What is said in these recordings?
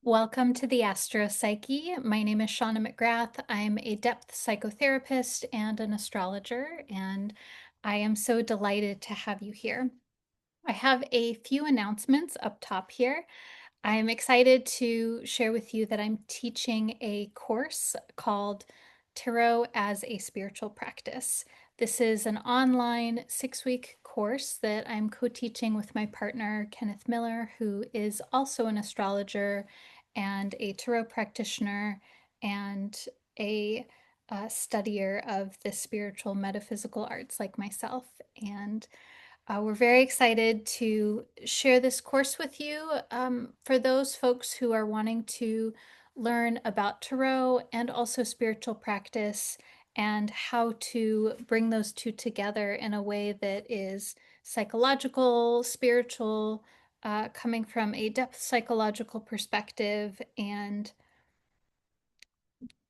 Welcome to the Astro Psyche. My name is Shawna McGrath. I'm a depth psychotherapist and an astrologer, and I am so delighted to have you here. I have a few announcements up top here. I am excited to share with you that I'm teaching a course called Tarot as a Spiritual Practice. This is an online 6-week course that I'm co-teaching with my partner, Kenneth Miller, who is also an astrologer and a tarot practitioner and a studier of the spiritual metaphysical arts like myself. And we're very excited to share this course with you for those folks who are wanting to learn about tarot and also spiritual practice and how to bring those two together in a way that is psychological, spiritual, coming from a depth psychological perspective. And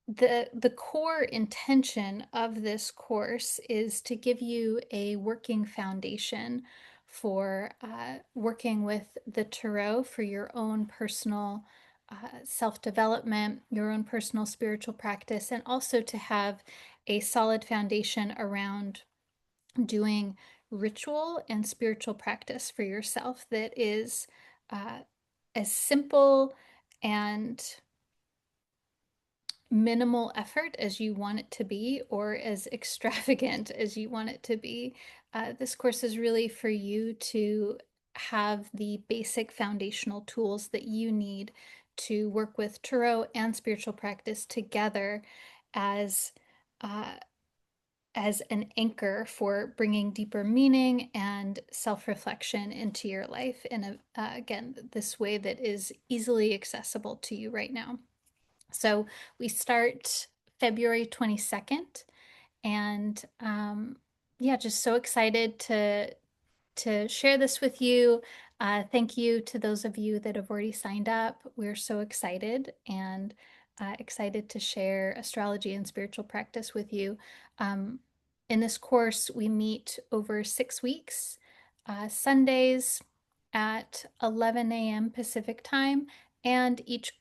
the core intention of this course is to give you a working foundation for working with the tarot for your own personal self-development, your own personal spiritual practice, and also to have a solid foundation around doing ritual and spiritual practice for yourself that is as simple and minimal effort as you want it to be or as extravagant as you want it to be. This course is really for you to have the basic foundational tools that you need to work with tarot and spiritual practice together as uh, as an anchor for bringing deeper meaning and self-reflection into your life in a again, this way that is easily accessible to you right now. So we start February 22nd, and yeah, just so excited to share this with you. Thank you to those of you that have already signed up. We're so excited and excited to share astrology and spiritual practice with you. In this course, we meet over 6 weeks, Sundays at 11 a.m. Pacific time, and each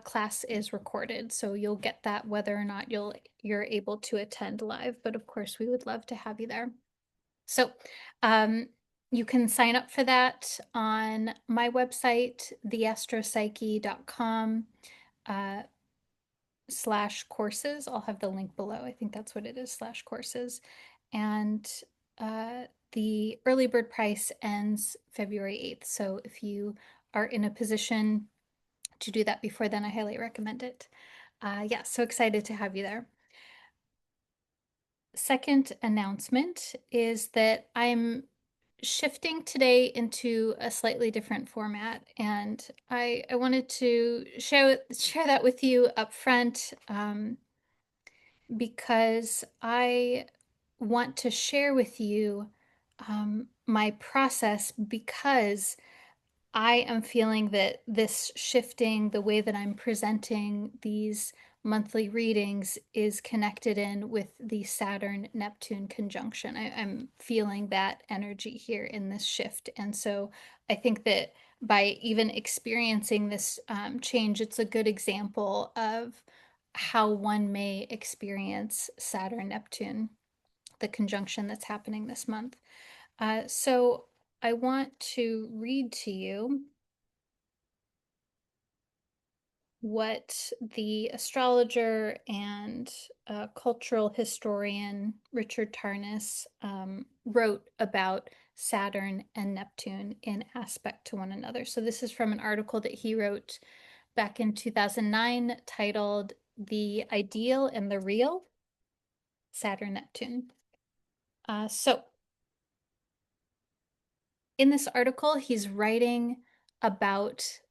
class is recorded, so you'll get that whether or not you're able to attend live. But of course, we would love to have you there. So um, you can sign up for that on my website, theastropsyche.com /courses. I'll have the link below. I think that's what it is, /courses. And the early bird price ends February 8th. So if you are in a position to do that before then, I highly recommend it. Yeah, so excited to have you there. Second announcement is that I'm shifting today into a slightly different format, and I wanted to share that with you up front because I want to share with you my process, because I am feeling that this shifting, the way that I'm presenting these monthly readings, is connected in with the Saturn-Neptune conjunction. I'm feeling that energy here in this shift. And so I think that by even experiencing this change, it's a good example of how one may experience Saturn-Neptune, the conjunction that's happening this month. So I want to read to you what the astrologer and cultural historian Richard Tarnas wrote about Saturn and Neptune in aspect to one another. So this is from an article that he wrote back in 2009 titled "The Ideal and the Real, Saturn-Neptune." So in this article, he's writing about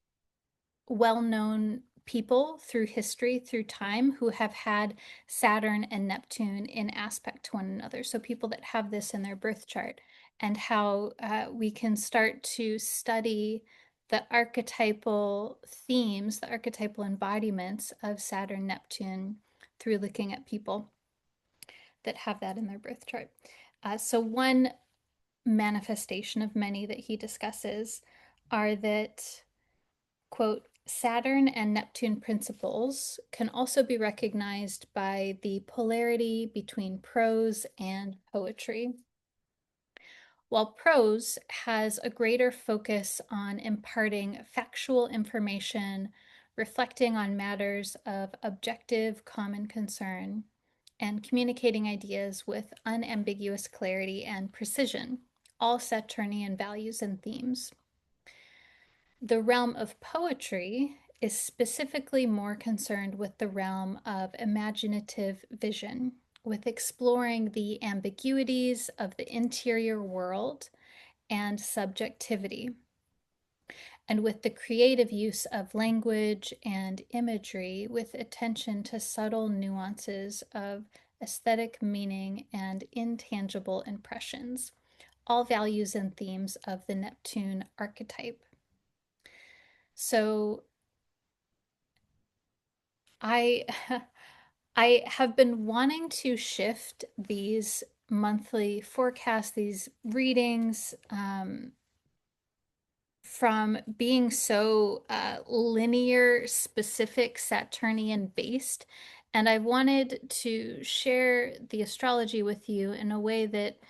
well-known people through history, through time, who have had Saturn and Neptune in aspect to one another. So people that have this in their birth chart, and how we can start to study the archetypal themes, the archetypal embodiments of Saturn, Neptune through looking at people that have that in their birth chart. So one manifestation of many that he discusses are that, quote, Saturn and Neptune principles can also be recognized by the polarity between prose and poetry. While prose has a greater focus on imparting factual information, reflecting on matters of objective common concern, and communicating ideas with unambiguous clarity and precision, all Saturnian values and themes. The realm of poetry is specifically more concerned with the realm of imaginative vision, with exploring the ambiguities of the interior world and subjectivity, and with the creative use of language and imagery with attention to subtle nuances of aesthetic meaning and intangible impressions, all values and themes of the Neptune archetype. So I I have been wanting to shift these monthly forecasts, these readings, from being so linear, specific, Saturnian based. And I wanted to share the astrology with you in a way that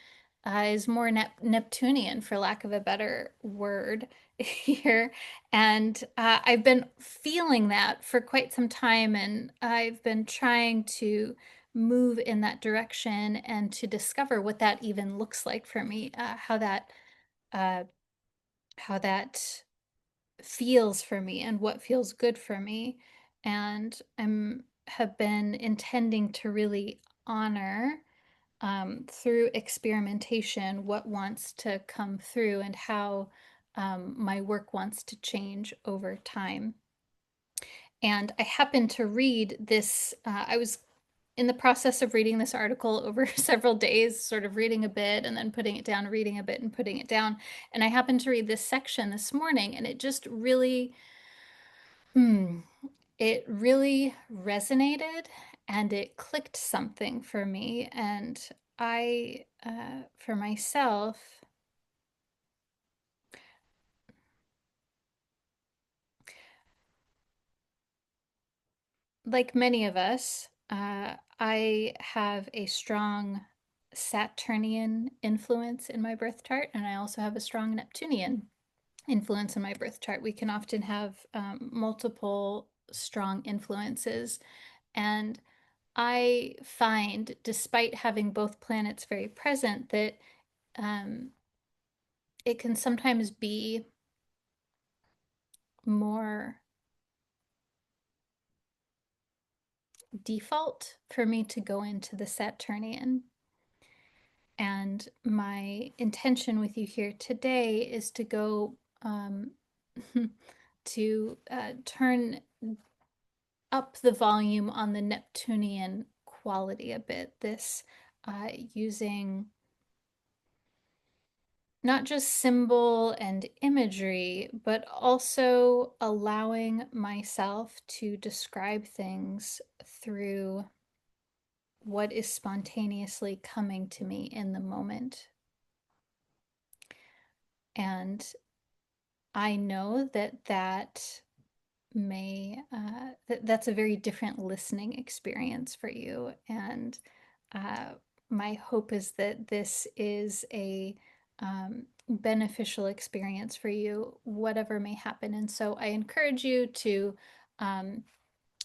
is more Neptunian, for lack of a better word here. And I've been feeling that for quite some time, and I've been trying to move in that direction and to discover what that even looks like for me, uh, how that feels for me and what feels good for me. And I'm have been intending to really honor through experimentation what wants to come through and how my work wants to change over time. And I happened to read this, I was in the process of reading this article over several days, sort of reading a bit and then putting it down, reading a bit and putting it down. And I happened to read this section this morning, and it just really, it really resonated and it clicked something for me. And for myself, like many of us, I have a strong Saturnian influence in my birth chart, and I also have a strong Neptunian influence in my birth chart. We can often have multiple strong influences. And I find, despite having both planets very present, that um, it can sometimes be more default for me to go into the Saturnian. And my intention with you here today is to go to turn up the volume on the Neptunian quality a bit. This using not just symbol and imagery, but also allowing myself to describe things through what is spontaneously coming to me in the moment. And I know that that's a very different listening experience for you. And uh, my hope is that this is a beneficial experience for you, whatever may happen. And so I encourage you to um,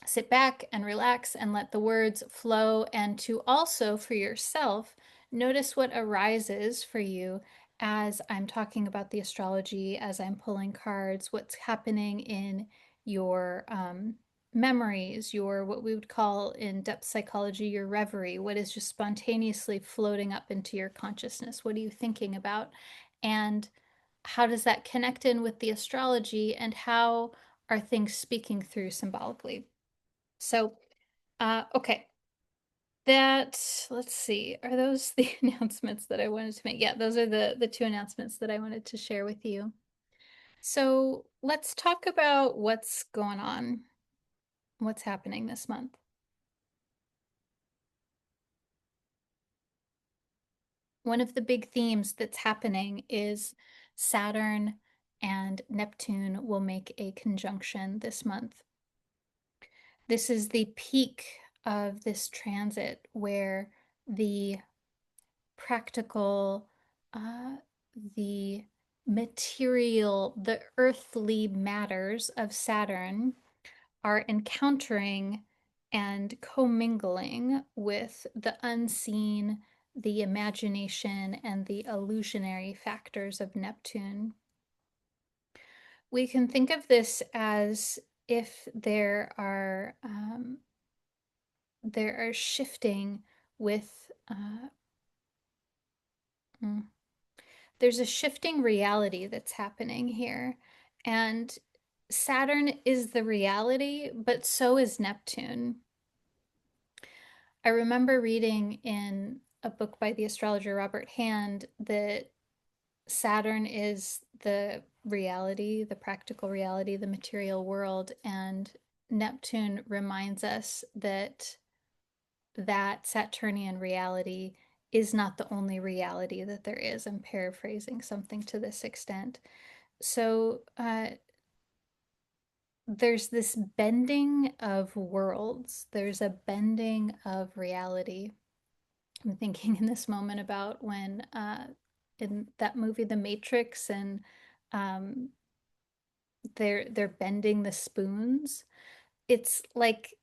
sit back and relax and let the words flow, and to also for yourself notice what arises for you as I'm talking about the astrology, as I'm pulling cards, what's happening in your memories, your what we would call in depth psychology, your reverie, what is just spontaneously floating up into your consciousness. What are you thinking about? And how does that connect in with the astrology, and how are things speaking through symbolically? So, okay, that, let's see, are those the announcements that I wanted to make? Yeah, those are the two announcements that I wanted to share with you. So let's talk about what's going on, what's happening this month. One of the big themes that's happening is Saturn and Neptune will make a conjunction this month. This is the peak of this transit where the practical, uh, the material, the earthly matters of Saturn are encountering and commingling with the unseen, the imagination, and the illusionary factors of Neptune. We can think of this as if there are shifting with there's a shifting reality that's happening here. And Saturn is the reality, but so is Neptune. I remember reading in a book by the astrologer Robert Hand that Saturn is the reality, the practical reality, the material world, and Neptune reminds us that that Saturnian reality is not the only reality that there is. I'm paraphrasing something to this extent. So there's this bending of worlds, there's a bending of reality. I'm thinking in this moment about when in that movie The Matrix, and um, they're bending the spoons. It's like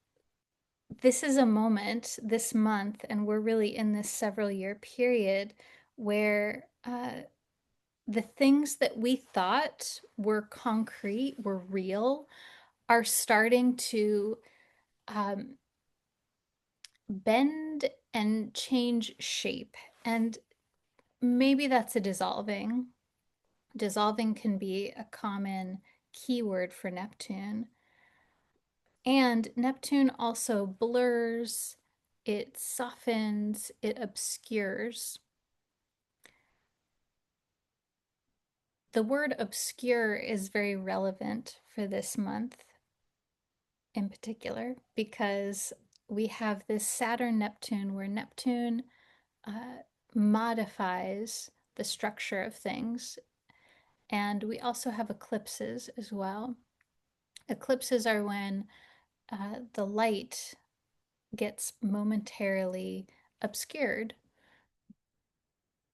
this is a moment this month, and we're really in this several year period where the things that we thought were concrete, were real, are starting to um, bend and change shape. And maybe that's a dissolving. Dissolving can be a common keyword for Neptune. And Neptune also blurs, it softens, it obscures. The word obscure is very relevant for this month in particular because we have this Saturn-Neptune where Neptune uh, modifies the structure of things. And we also have eclipses as well. Eclipses are when the light gets momentarily obscured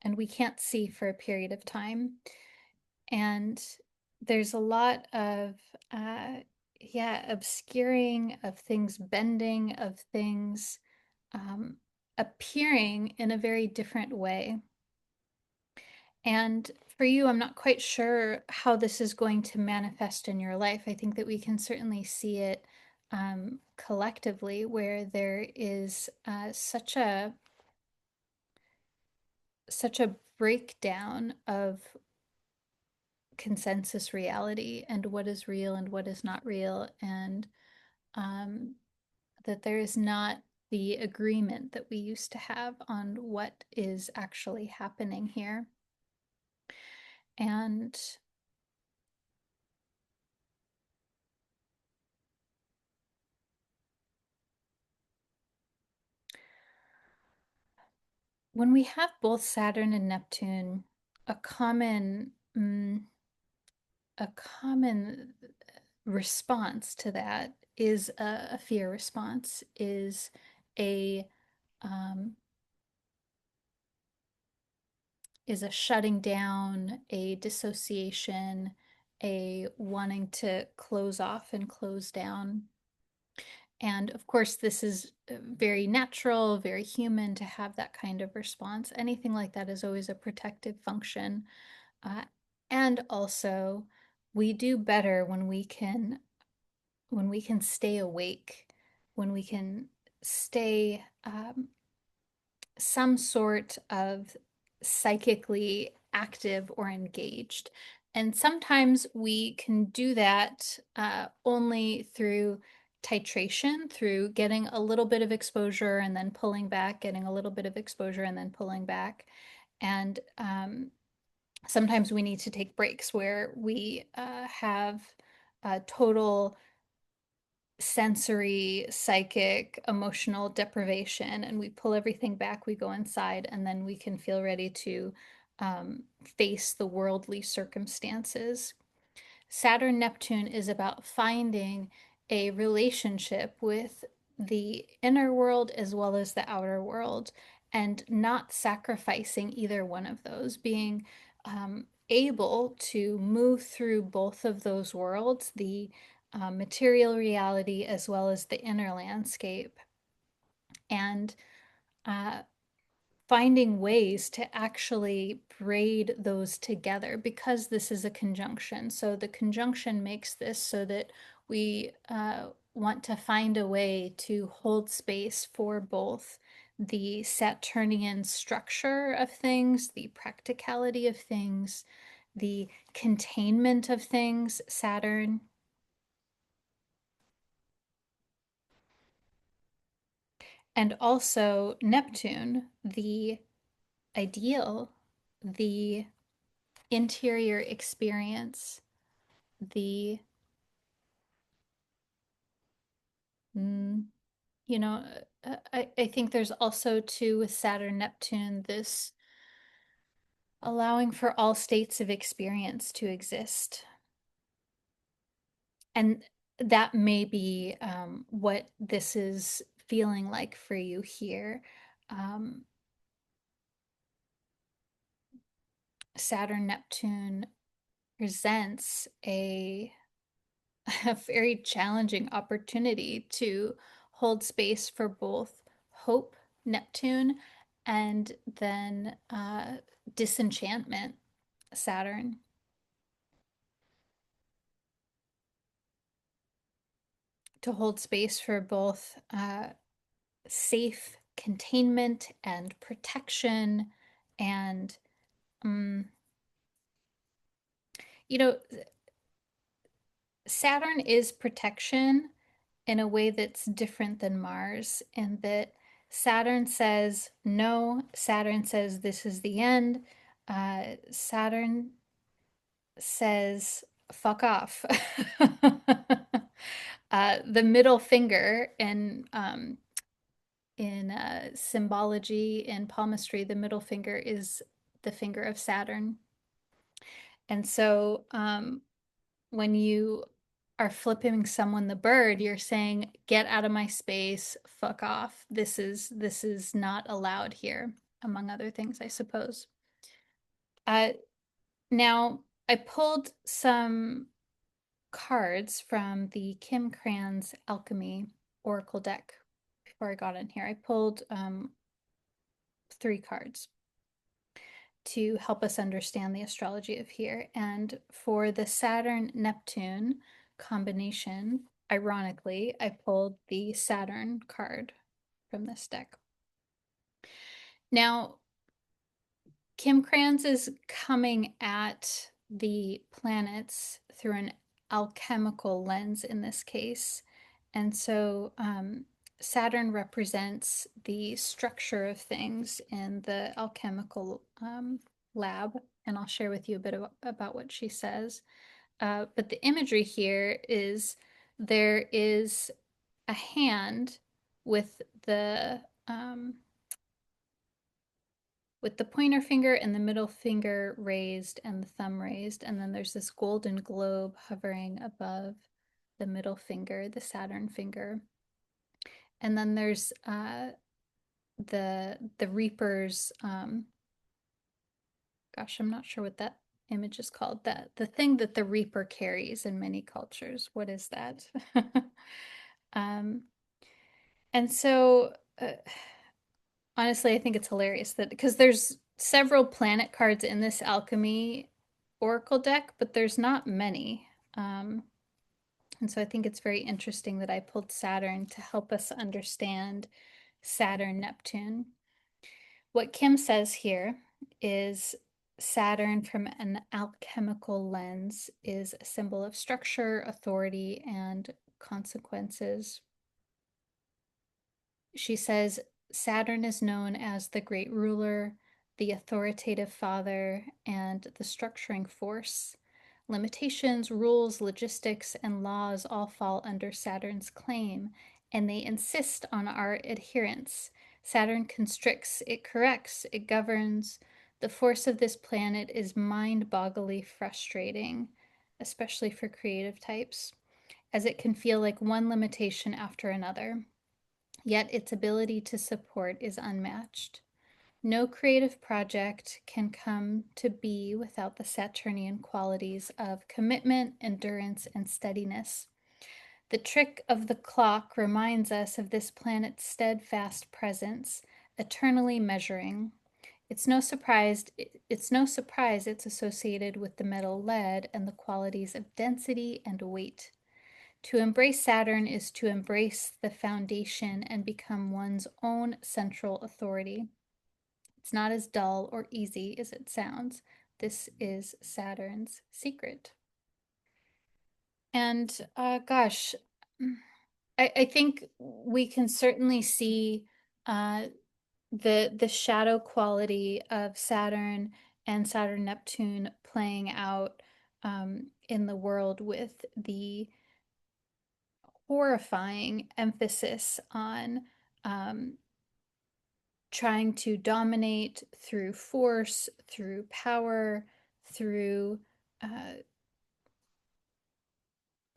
and we can't see for a period of time. And there's a lot of, uh, obscuring of things, bending of things, appearing in a very different way. And for you, I'm not quite sure how this is going to manifest in your life. I think that we can certainly see it collectively, where there is such a breakdown of consensus reality and what is real and what is not real, and um, that there is not the agreement that we used to have on what is actually happening here. And when we have both Saturn and Neptune, a common a common response to that is a fear response, is a um, is a shutting down, a dissociation, a wanting to close off and close down. And of course, this is very natural, very human to have that kind of response. Anything like that is always a protective function. Uh, and also, we do better when we can stay awake, when we can stay some sort of psychically active or engaged. And sometimes we can do that only through titration, through getting a little bit of exposure and then pulling back, getting a little bit of exposure and then pulling back. And sometimes we need to take breaks where we have total sensory, psychic, emotional deprivation, and we pull everything back, we go inside, and then we can feel ready to face the worldly circumstances. Saturn-Neptune is about finding a relationship with the inner world as well as the outer world and not sacrificing either one of those, being able to move through both of those worlds, the material reality as well as the inner landscape, and uh, finding ways to actually braid those together because this is a conjunction. So the conjunction makes this so that we want to find a way to hold space for both the Saturnian structure of things, the practicality of things, the containment of things, Saturn, and also Neptune, the ideal, the interior experience, the, mm, you know, I think there's also too with Saturn Neptune this allowing for all states of experience to exist. And that may be what this is feeling like for you here. Um, Saturn Neptune presents a very challenging opportunity to hold space for both hope, Neptune, and then disenchantment, Saturn. To hold space for both safe containment and protection and um, you know, Saturn is protection in a way that's different than Mars, in that Saturn says no, Saturn says this is the end, Saturn says fuck off. The middle finger in symbology and palmistry, the middle finger is the finger of Saturn. And so when you are flipping someone the bird, you're saying, "Get out of my space, fuck off. This is not allowed here," among other things, I suppose. Uh, Now, I pulled some cards from the Kim Kranz Alchemy Oracle deck before I got in here. I pulled 3 cards to help us understand the astrology of here. And for the Saturn-Neptune combination, ironically, I pulled the Saturn card from this deck. Now, Kim Kranz is coming at the planets through an alchemical lens in this case. And so Saturn represents the structure of things in the alchemical lab. And I'll share with you a bit about what she says. But the imagery here is there is a hand with the pointer finger and the middle finger raised and the thumb raised. And then there's this golden globe hovering above the middle finger, the Saturn finger. And then there's the Reaper's, gosh, I'm not sure what that image is called. That the thing that the Reaper carries in many cultures. What is that? um, and so honestly, I think it's hilarious that because there's several planet cards in this alchemy oracle deck, but there's not many. And so I think it's very interesting that I pulled Saturn to help us understand Saturn-Neptune. What Kim says here is Saturn from an alchemical lens is a symbol of structure, authority, and consequences. She says Saturn is known as the great ruler, the authoritative father, and the structuring force. Limitations, rules, logistics, and laws all fall under Saturn's claim, and they insist on our adherence. Saturn constricts, it corrects, it governs. The force of this planet is mind-bogglingly frustrating. especially for creative types, as it can feel like one limitation after another. Yet its ability to support is unmatched. No creative project can come to be without the Saturnian qualities of commitment, endurance, and steadiness. The trick of the clock reminds us of this planet's steadfast presence, eternally measuring. It's no surprise it's associated with the metal lead and the qualities of density and weight. To embrace Saturn is to embrace the foundation and become one's own central authority. It's not as dull or easy as it sounds. This is Saturn's secret. And gosh, I think we can certainly see uh, the shadow quality of Saturn and Saturn-Neptune playing out in the world with the horrifying emphasis on um, trying to dominate through force, through power, through, uh,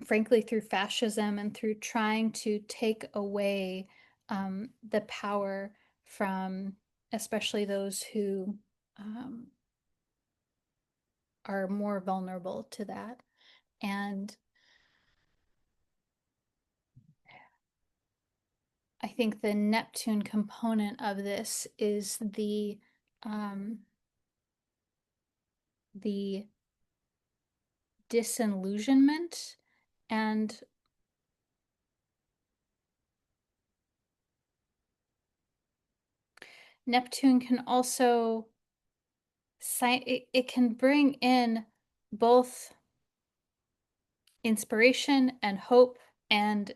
frankly, through fascism and through trying to take away the power from especially those who um, are more vulnerable to that. And I think the Neptune component of this is the disillusionment and Neptune can also it can bring in both inspiration and hope and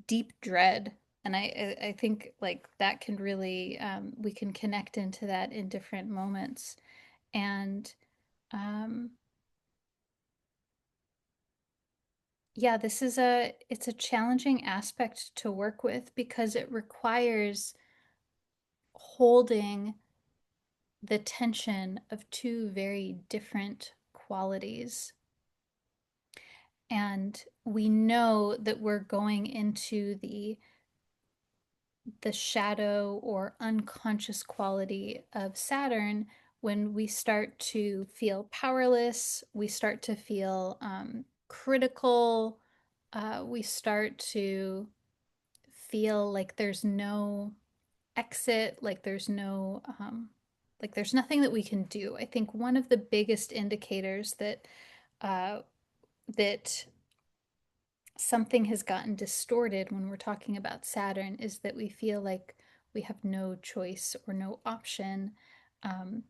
deep dread. And I think like that can really we can connect into that in different moments. And um, yeah, it's a challenging aspect to work with because it requires holding the tension of two very different qualities. And we know that we're going into the shadow or unconscious quality of Saturn when we start to feel powerless, we start to feel critical, we start to feel like there's no exit, like there's nothing that we can do. I think one of the biggest indicators uh, that something has gotten distorted when we're talking about Saturn is that we feel like we have no choice or no option, um,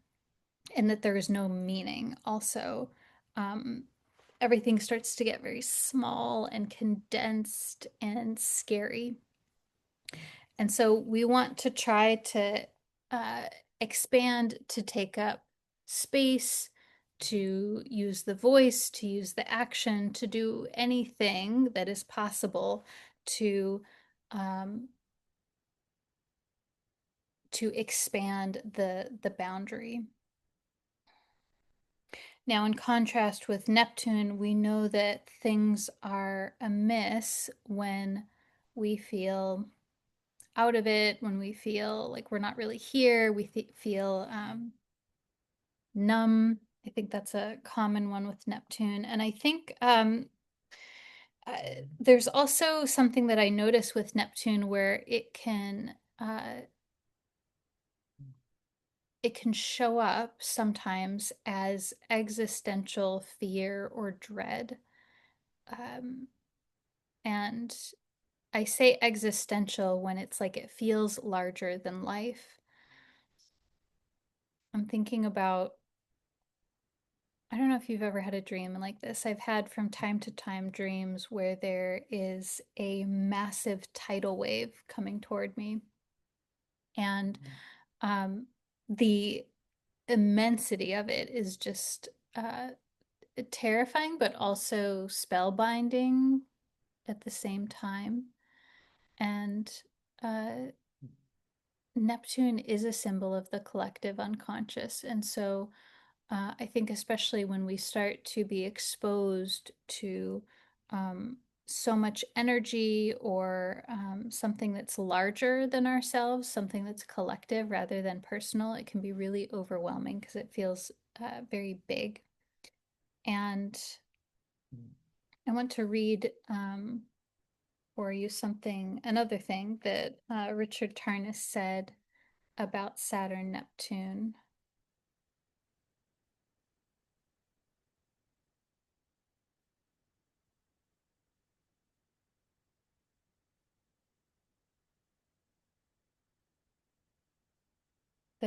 and that there is no meaning. Also, um, everything starts to get very small and condensed and scary. And so we want to try to uh, expand, to take up space, to use the voice, to use the action, to do anything that is possible to um, to expand the boundary. Now, in contrast with Neptune, we know that things are amiss when we feel out of it, when we feel like we're not really here, we feel numb. I think that's a common one with Neptune. And I think uh, there's also something that I notice with Neptune where it can show up sometimes as existential fear or dread. Um, and I say existential when it's like it feels larger than life. I'm thinking about I don't know if you've ever had a dream like this. I've had from time to time dreams where there is a massive tidal wave coming toward me. And um, the immensity of it is just terrifying, but also spellbinding at the same time. And uh, Neptune is a symbol of the collective unconscious. And so I think especially when we start to be exposed to um, so much energy or something that's larger than ourselves, something that's collective rather than personal, it can be really overwhelming because it feels very big. And I want to read for you another thing that Richard Tarnas said about Saturn-Neptune.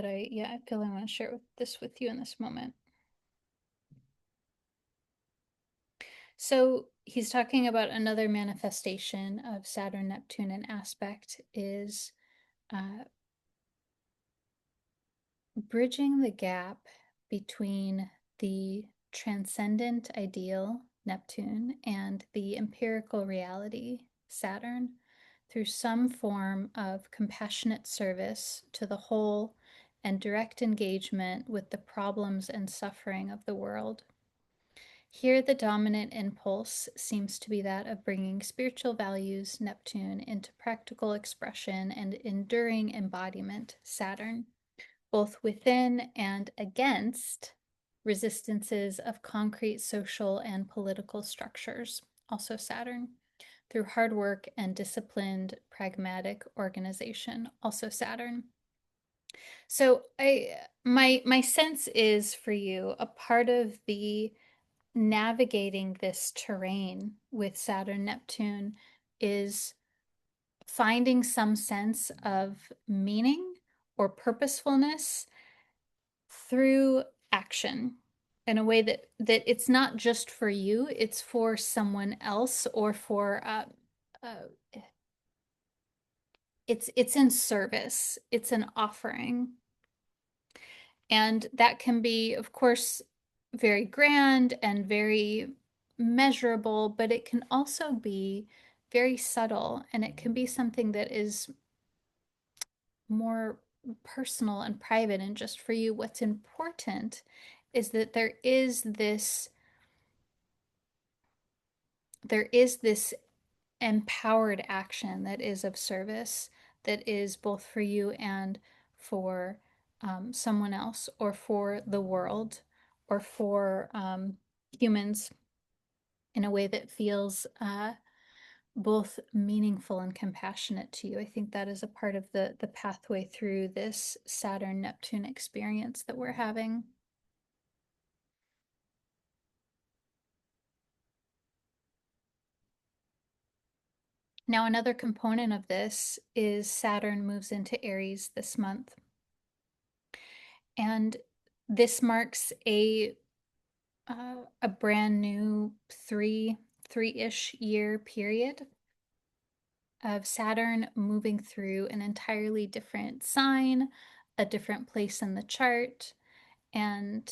Yeah, I feel I want to share this with you in this moment. So he's talking about another manifestation of Saturn-Neptune and aspect is uh, bridging the gap between the transcendent ideal, Neptune, and the empirical reality, Saturn, through some form of compassionate service to the whole and direct engagement with the problems and suffering of the world. Here, the dominant impulse seems to be that of bringing spiritual values, Neptune, into practical expression and enduring embodiment, Saturn, both within and against resistances of concrete social and political structures, also Saturn, through hard work and disciplined, pragmatic organization, also Saturn. So my sense is for you, a part of the navigating this terrain with Saturn Neptune is finding some sense of meaning or purposefulness through action in a way that it's not just for you, it's for someone else or for uh, it's in service, it's an offering. And that can be, of course, very grand and very measurable, but it can also be very subtle and it can be something that is more personal and private and just for you. What's important is that there is this empowered action that is of service, that is both for you and for someone else, or for the world, or for humans in a way that feels both meaningful and compassionate to you. I think that is a part of the pathway through this Saturn-Neptune experience that we're having. Now, another component of this is Saturn moves into Aries this month. And this marks a brand new three-ish year period of Saturn moving through an entirely different sign, a different place in the chart, and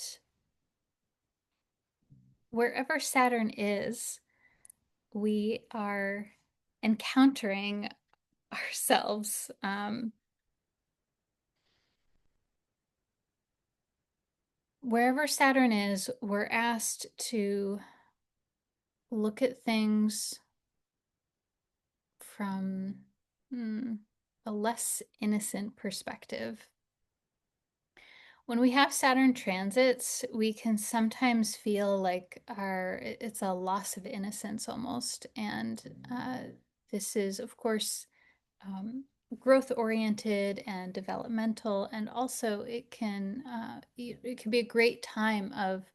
wherever Saturn is, we are encountering ourselves. Wherever Saturn is, we're asked to look at things from a less innocent perspective. When we have Saturn transits, we can sometimes feel like it's a loss of innocence almost. And this is, of course, growth oriented and developmental, and also it can be a great time of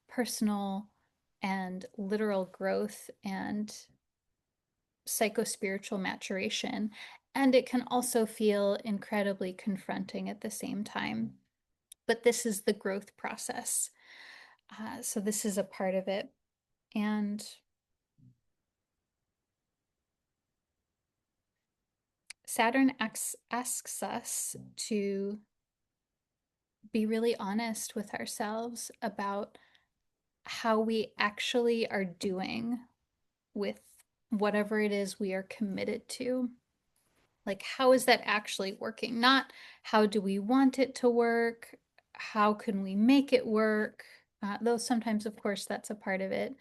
personal and literal growth and psychospiritual maturation. And it can also feel incredibly confronting at the same time. But this is the growth process. So this is a part of it. And Saturn asks us to be really honest with ourselves about how we actually are doing with whatever it is we are committed to. Like, how is that actually working? Not how do we want it to work? how can we make it work? Though sometimes, of course, that's a part of it.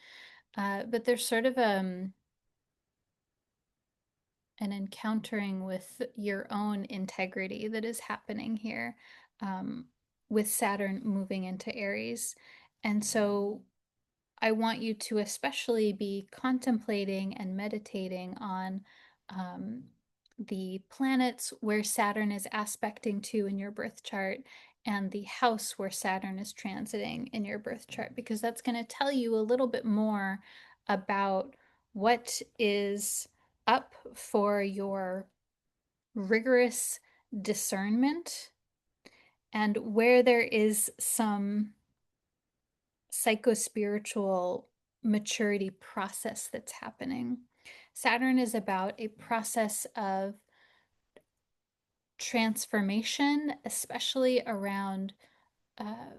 But there's sort of an encountering with your own integrity that is happening here, um, with Saturn moving into Aries. And so I want you to especially be contemplating and meditating on um, the planets where Saturn is aspecting to in your birth chart and the house where Saturn is transiting in your birth chart, because that's going to tell you a little bit more about what is up for your rigorous discernment and where there is some psychospiritual maturity process that's happening. Saturn is about a process of transformation, especially around uh,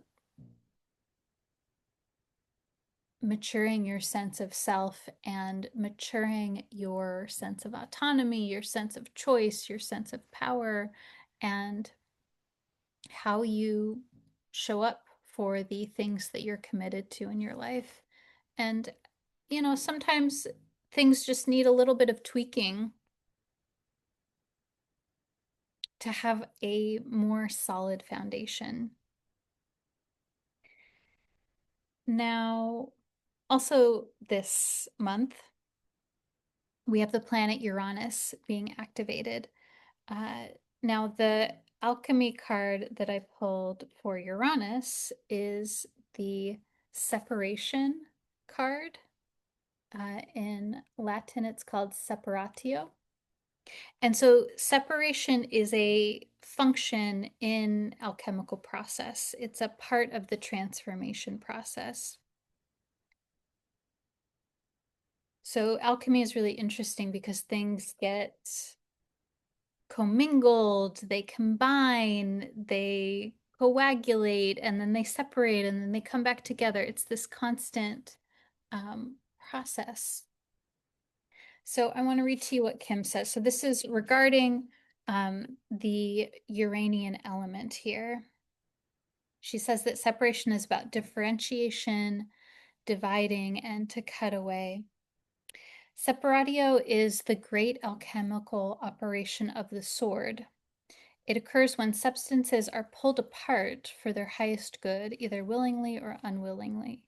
maturing your sense of self and maturing your sense of autonomy, your sense of choice, your sense of power, and how you show up for the things that you're committed to in your life. And, sometimes things just need a little bit of tweaking to have a more solid foundation. Now, also this month, we have the planet Uranus being activated. Uh, Now, the alchemy card that I pulled for Uranus is the separation card. In Latin, it's called separatio. And so separation is a function in alchemical process. It's a part of the transformation process. So alchemy is really interesting because things get commingled, they combine, they coagulate, and then they separate, and then they come back together. It's this constant process. So I want to read to you what Kim says. So this is regarding the Uranian element here. She says that separation is about differentiation, dividing, and to cut away. Separatio is the great alchemical operation of the sword. It occurs when substances are pulled apart for their highest good, either willingly or unwillingly.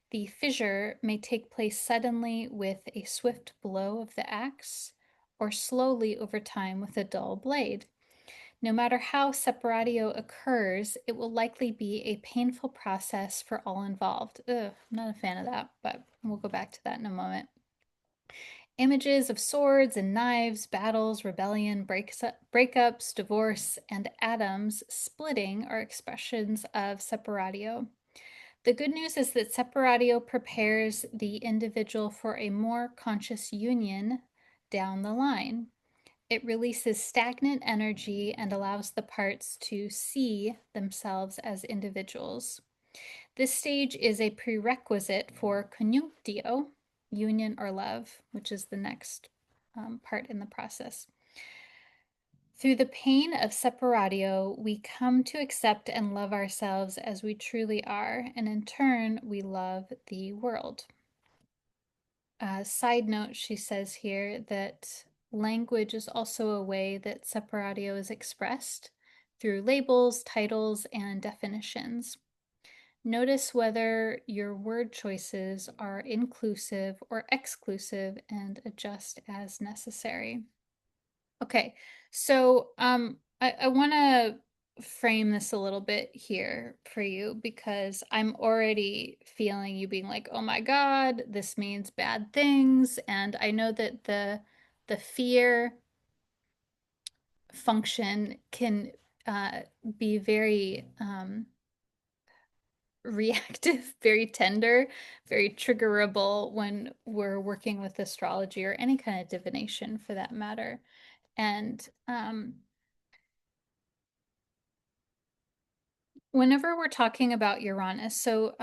The fissure may take place suddenly with a swift blow of the axe, or slowly over time with a dull blade. No matter how separatio occurs, it will likely be a painful process for all involved. Ugh, I'm not a fan of that, but we'll go back to that in a moment. Images of swords and knives, battles, rebellion, breakups, divorce, and atoms splitting are expressions of separatio. The good news is that separatio prepares the individual for a more conscious union down the line. It releases stagnant energy and allows the parts to see themselves as individuals. This stage is a prerequisite for conjunctio, union or love, which is the next part in the process. Through the pain of separatio, we come to accept and love ourselves as we truly are, and in turn, we love the world. Side note, she says here that language is also a way that separatio is expressed through labels, titles, and definitions. Notice whether your word choices are inclusive or exclusive and adjust as necessary. Okay, so I want to frame this a little bit here for you because I'm already feeling you being like, "Oh my God, this means bad things." And I know that the fear function can be very reactive, very tender, very triggerable when we're working with astrology or any kind of divination for that matter. And whenever we're talking about Uranus, so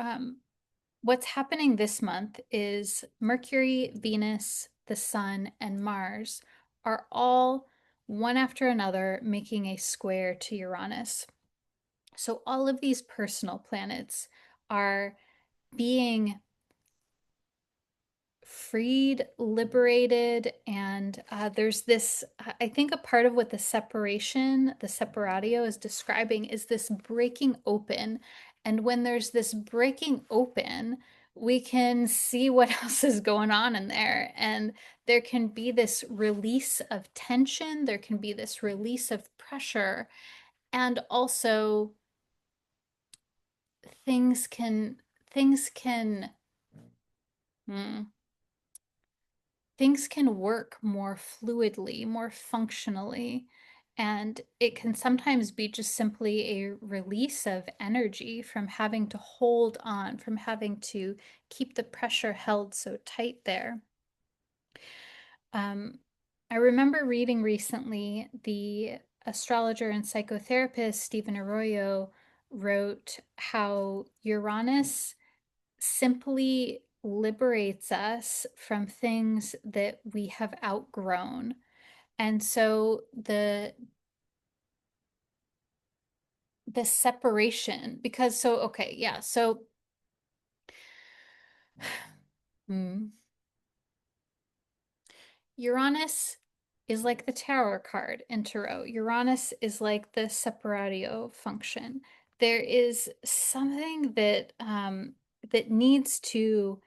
what's happening this month is Mercury, Venus, the Sun, and Mars are all one after another making a square to Uranus. So all of these personal planets are being freed, liberated, and there's this, I think a part of what the separation, the separatio is describing is this breaking open. And when there's this breaking open, we can see what else is going on in there. And there can be this release of tension, there can be this release of pressure, and also things can hmm, things can work more fluidly, more functionally. And it can sometimes be just simply a release of energy from having to hold on, from having to keep the pressure held so tight there. Um, I remember reading recently the astrologer and psychotherapist Stephen Arroyo wrote how Uranus simply liberates us from things that we have outgrown. And so the separation, because so okay, yeah, so hmm, Uranus is like the Tower card in Tarot. Uranus is like the separatio function. There is something that needs to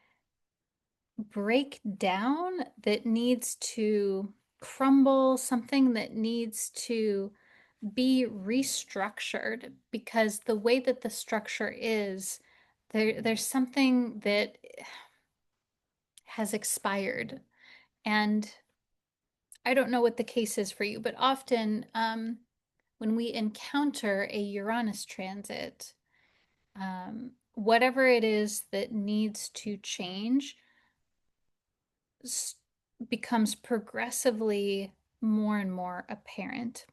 break down, that needs to crumble, something that needs to be restructured, because the way that the structure is, there's something that has expired. And I don't know what the case is for you, but often when we encounter a Uranus transit, whatever it is that needs to change becomes progressively more and more apparent.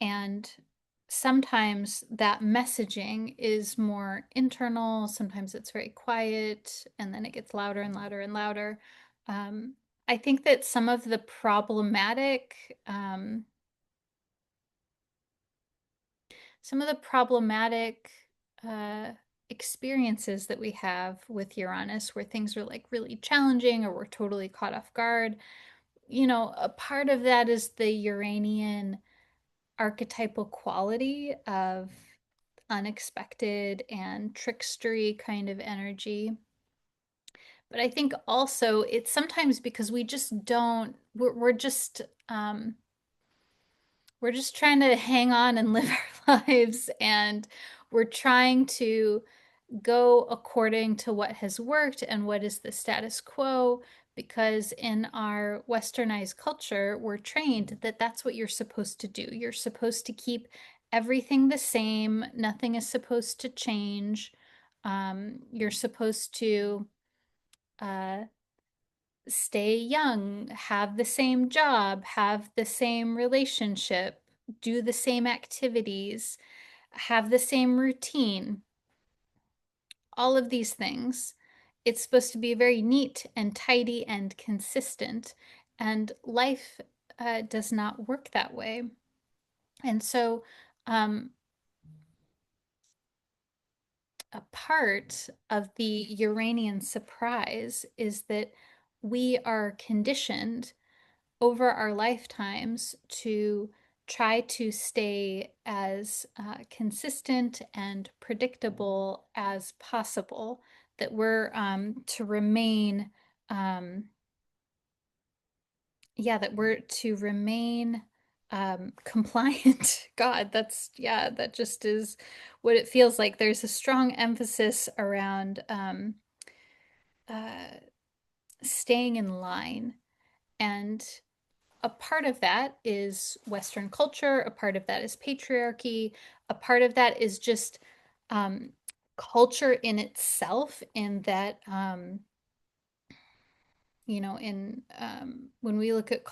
And sometimes that messaging is more internal, sometimes it's very quiet, and then it gets louder and louder and louder. Um, I think that some of the problematic uh, experiences that we have with Uranus, where things are like really challenging or we're totally caught off guard, a part of that is the Uranian archetypal quality of unexpected and trickstery kind of energy. But I think also it's sometimes because we just don't, um, we're just trying to hang on and live our lives, and we're trying to go according to what has worked and what is the status quo, because in our westernized culture we're trained that that's what you're supposed to do. You're supposed to keep everything the same, nothing is supposed to change. You're supposed to uh, stay young, have the same job, have the same relationship, do the same activities, have the same routine, all of these things. It's supposed to be very neat and tidy and consistent, and life does not work that way. And so, um, a part of the Uranian surprise is that we are conditioned over our lifetimes to try to stay as consistent and predictable as possible, that we're to remain, um, yeah, that we're to remain compliant. God, yeah, that just is what it feels like. There's a strong emphasis around uh, staying in line. And a part of that is Western culture, a part of that is patriarchy, a part of that is just um, culture in itself, in that, in when we look at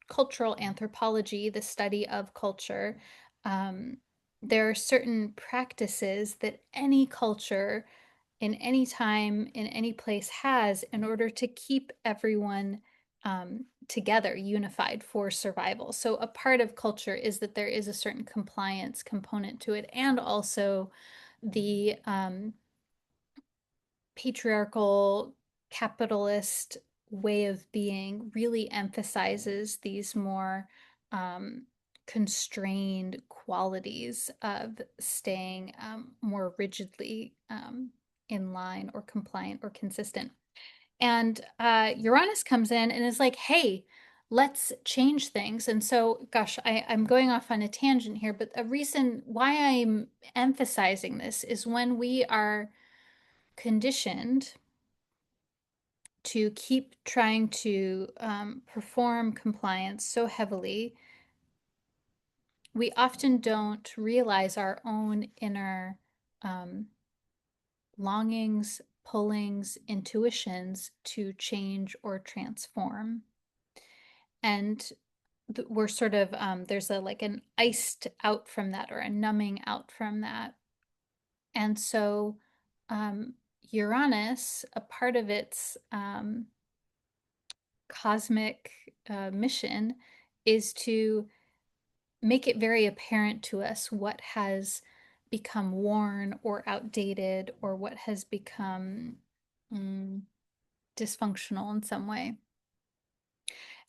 cultural anthropology, the study of culture, um, there are certain practices that any culture in any time, in any place has in order to keep everyone together, unified for survival. So a part of culture is that there is a certain compliance component to it, and also the patriarchal capitalist way of being really emphasizes these more constrained qualities of staying more rigidly in line or compliant or consistent. And Uranus comes in and is like, hey, let's change things. And so, gosh, I'm going off on a tangent here, but a reason why I'm emphasizing this is when we are conditioned to keep trying to perform compliance so heavily, we often don't realize our own inner um, longings, pullings, intuitions to change or transform. And we're sort of, there's a like an iced out from that or a numbing out from that. And so Uranus, a part of its cosmic mission is to make it very apparent to us what has become worn or outdated or what has become mm, dysfunctional in some way.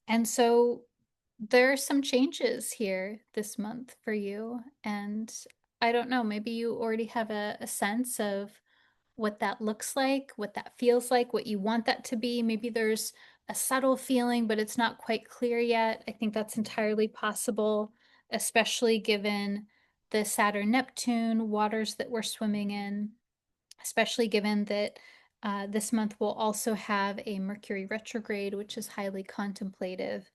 And so there are some changes here this month for you. And I don't know, maybe you already have a sense of what that looks like, what that feels like, what you want that to be. Maybe there's a subtle feeling, but it's not quite clear yet. I think that's entirely possible, especially given the Saturn-Neptune waters that we're swimming in, especially given that this month we'll also have a Mercury retrograde, which is highly contemplative.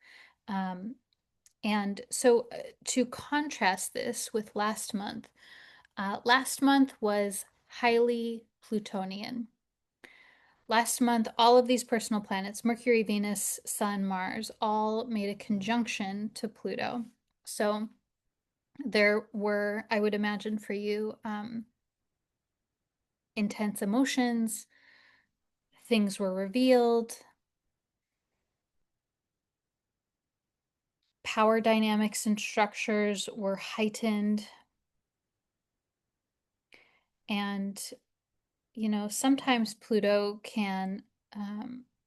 Um, and so to contrast this with last month was highly Plutonian. Last month, all of these personal planets, Mercury, Venus, Sun, Mars, all made a conjunction to Pluto. So there were, I would imagine for you, intense emotions, things were revealed, power dynamics and structures were heightened. And, you know, sometimes Pluto can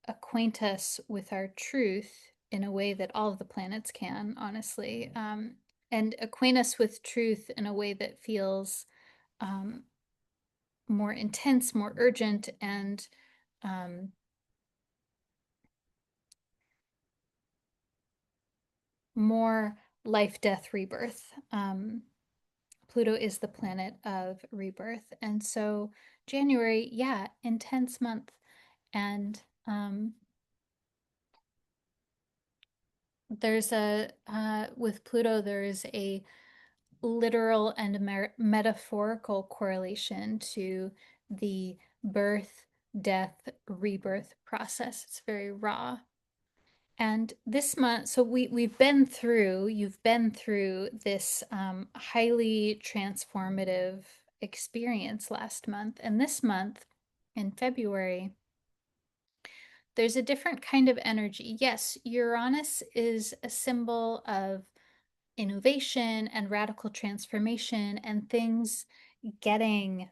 acquaint us with our truth in a way that all of the planets can, honestly, and acquaint us with truth in a way that feels um, more intense, more urgent, and um, more life, death, rebirth. Pluto is the planet of rebirth. And so January, yeah, intense month. And there's with Pluto, there is a literal and metaphorical correlation to the birth, death, rebirth process. It's very raw. And this month, so you've been through this highly transformative experience last month. And this month, in February, there's a different kind of energy. Yes, Uranus is a symbol of innovation and radical transformation and things getting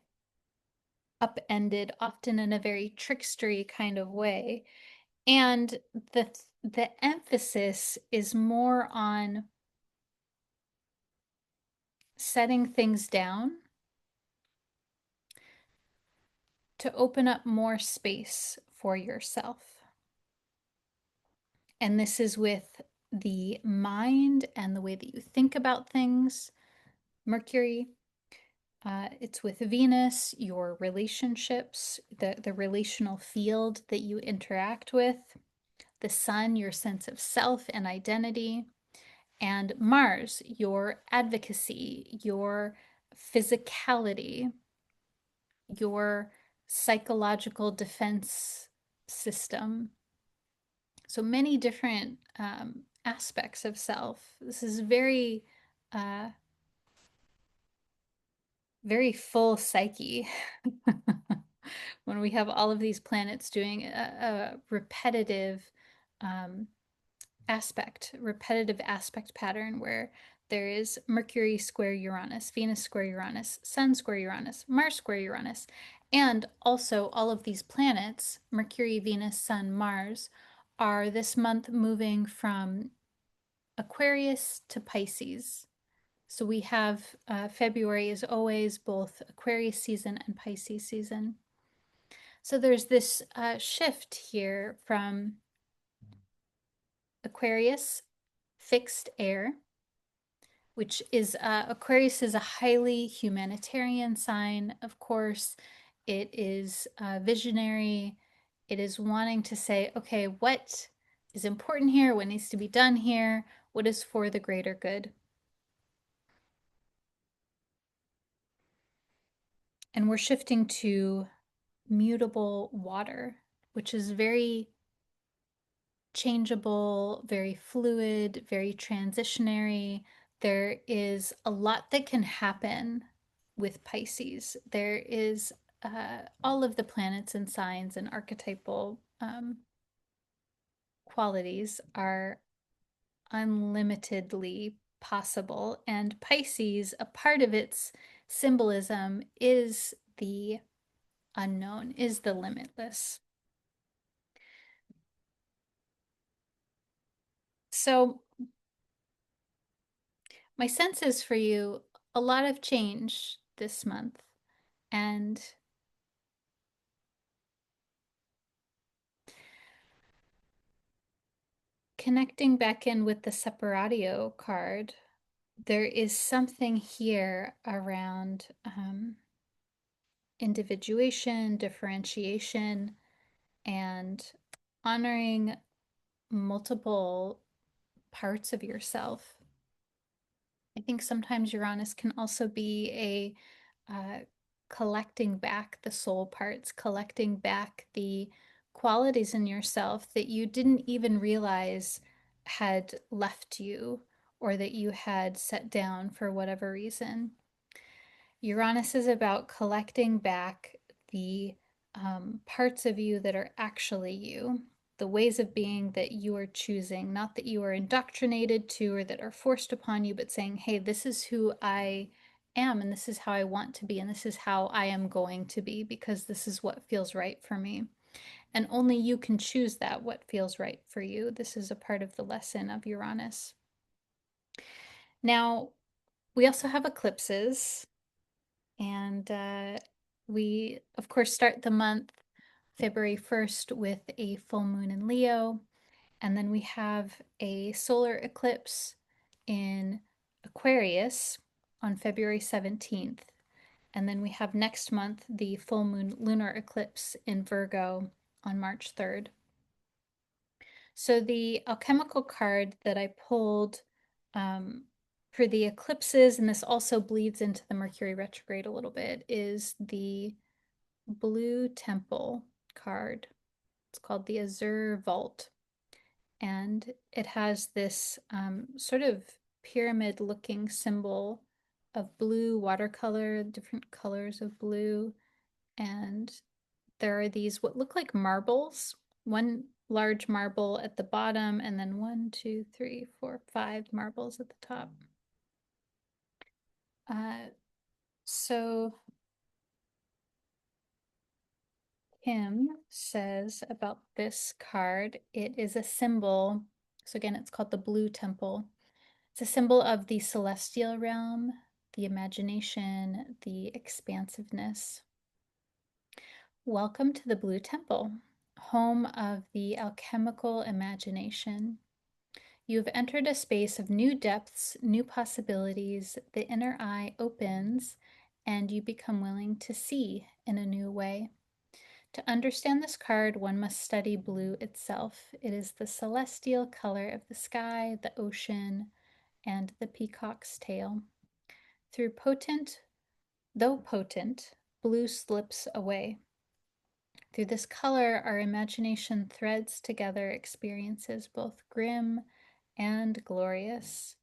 upended, often in a very trickstery kind of way. And the emphasis is more on setting things down to open up more space for yourself. And this is with the mind and the way that you think about things. Mercury, it's with Venus, your relationships, the relational field that you interact with, the Sun, your sense of self and identity, and Mars, your advocacy, your physicality, your psychological defense system. So many different aspects of self. This is uh, very full psyche when we have all of these planets doing a repetitive repetitive aspect pattern where there is Mercury square Uranus, Venus square Uranus, Sun square Uranus, Mars square Uranus, and also all of these planets, Mercury, Venus, Sun, Mars, are this month moving from Aquarius to Pisces. So we have February is always both Aquarius season and Pisces season. So there's this shift here from Aquarius, fixed air, which is Aquarius is a highly humanitarian sign, of course. It is visionary. It is wanting to say, okay, what is important here? What needs to be done here? What is for the greater good? And we're shifting to mutable water, which is very changeable, very fluid, very transitionary. There is a lot that can happen with Pisces. There is all of the planets and signs and archetypal qualities are unlimitedly possible. And Pisces, a part of its symbolism is the unknown, is the limitless. So, my sense is for you a lot of change this month and connecting back in with the Separatio card. There is something here around individuation, differentiation, and honoring multiple parts of yourself. I think sometimes Uranus can also be a collecting back the soul parts, collecting back the qualities in yourself that you didn't even realize had left you or that you had set down for whatever reason. Uranus is about collecting back the parts of you that are actually you, the ways of being that you are choosing, not that you are indoctrinated to or that are forced upon you, but saying, hey, this is who I am, and this is how I want to be, and this is how I am going to be, because this is what feels right for me. And only you can choose that, what feels right for you. This is a part of the lesson of Uranus. Now, we also have eclipses. And we, of course, start the month February 1st with a full moon in Leo. And then we have a solar eclipse in Aquarius on February 17th. And then we have next month the full moon lunar eclipse in Virgo on March 3rd. So the alchemical card that I pulled for the eclipses, and this also bleeds into the Mercury retrograde a little bit, is the Blue Temple card. It's called the Azure Vault. And it has this sort of pyramid looking symbol of blue watercolor, different colors of blue. And there are these what look like marbles, one large marble at the bottom, and then 1, 2, 3, 4, 5 marbles at the top. So Kim says about this card, it is a symbol. So again, it's called the Blue Temple. It's a symbol of the celestial realm, the imagination, the expansiveness. Welcome to the Blue Temple, home of the alchemical imagination. You have entered a space of new depths, new possibilities. The inner eye opens and you become willing to see in a new way. To understand this card, one must study blue itself. It is the celestial color of the sky, the ocean, and the peacock's tail. Though potent, blue slips away. Through this color, our imagination threads together experiences both grim and glorious.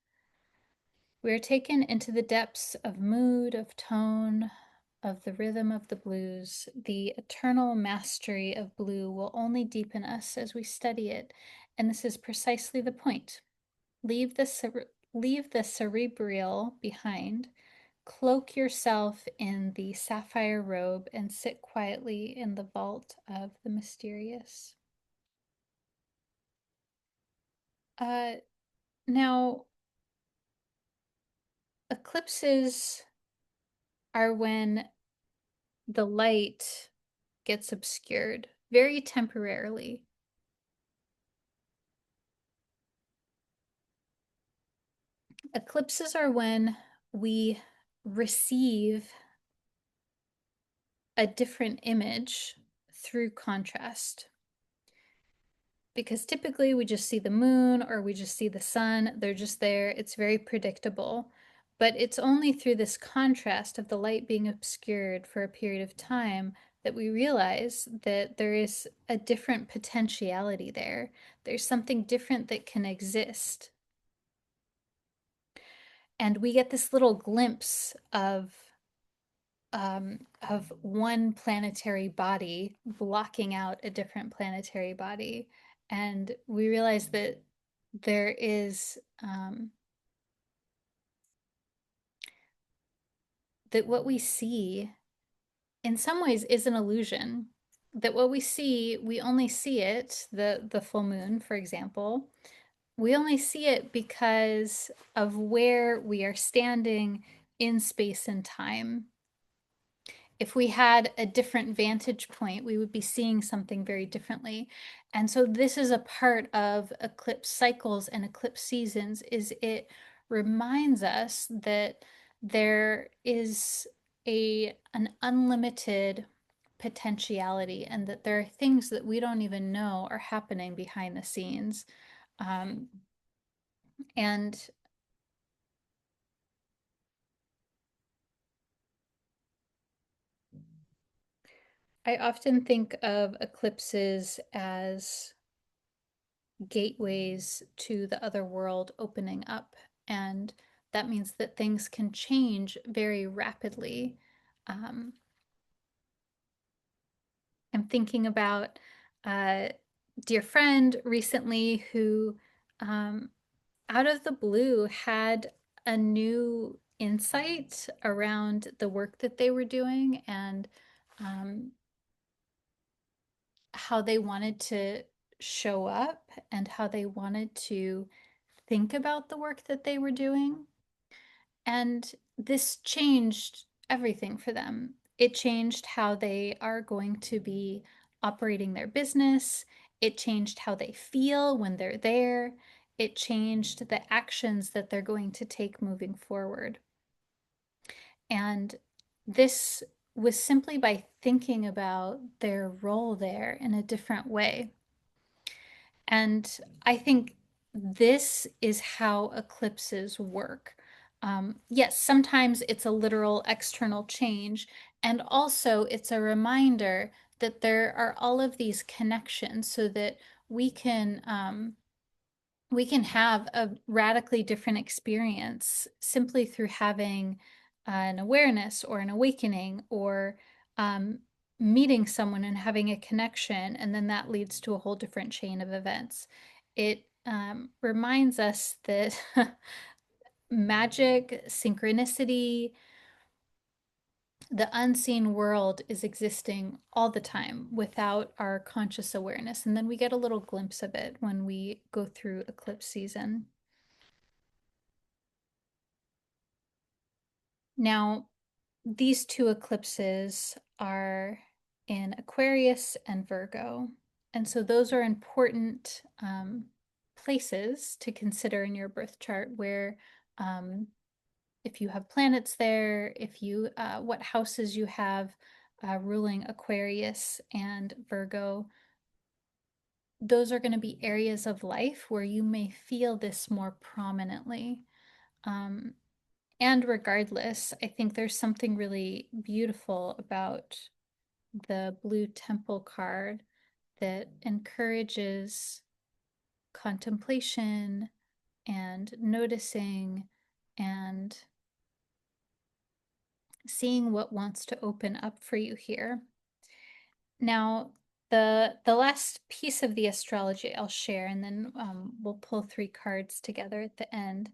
We are taken into the depths of mood, of tone, of the rhythm of the blues, the eternal mastery of blue will only deepen us as we study it, and this is precisely the point. Leave leave the cerebral behind, cloak yourself in the sapphire robe, and sit quietly in the vault of the mysterious. Now, eclipses are when the light gets obscured very temporarily. Eclipses are when we receive a different image through contrast. Because typically we just see the moon or we just see the sun, they're just there, it's very predictable. But it's only through this contrast of the light being obscured for a period of time that we realize that there is a different potentiality there. There's something different that can exist. And we get this little glimpse of one planetary body blocking out a different planetary body. And we realize that there is that what we see in some ways is an illusion. That what we see, we only see it, the full moon, for example, we only see it because of where we are standing in space and time. If we had a different vantage point, we would be seeing something very differently. And so this is a part of eclipse cycles and eclipse seasons, is it reminds us that there is an unlimited potentiality and that there are things that we don't even know are happening behind the scenes. And I often think of eclipses as gateways to the other world opening up. And that means that things can change very rapidly. Um, I'm thinking about a dear friend recently who, um, out of the blue, had a new insight around the work that they were doing and um, how they wanted to show up and how they wanted to think about the work that they were doing. And this changed everything for them. It changed how they are going to be operating their business. It changed how they feel when they're there. It changed the actions that they're going to take moving forward. And this was simply by thinking about their role there in a different way. And I think this is how eclipses work. Yes, sometimes it's a literal external change, and also it's a reminder that there are all of these connections so that we can um, we can have a radically different experience simply through having an awareness or an awakening or um, meeting someone and having a connection, and then that leads to a whole different chain of events. It reminds us that magic, synchronicity, the unseen world is existing all the time without our conscious awareness. And then we get a little glimpse of it when we go through eclipse season. Now, these two eclipses are in Aquarius and Virgo. And so those are important places to consider in your birth chart where um, if you have planets there, if you what houses you have ruling Aquarius and Virgo, those are going to be areas of life where you may feel this more prominently. Um, and regardless, I think there's something really beautiful about the blue temple card that encourages contemplation and noticing and seeing what wants to open up for you here. Now, the last piece of the astrology I'll share, and then we'll pull 3 cards together at the end,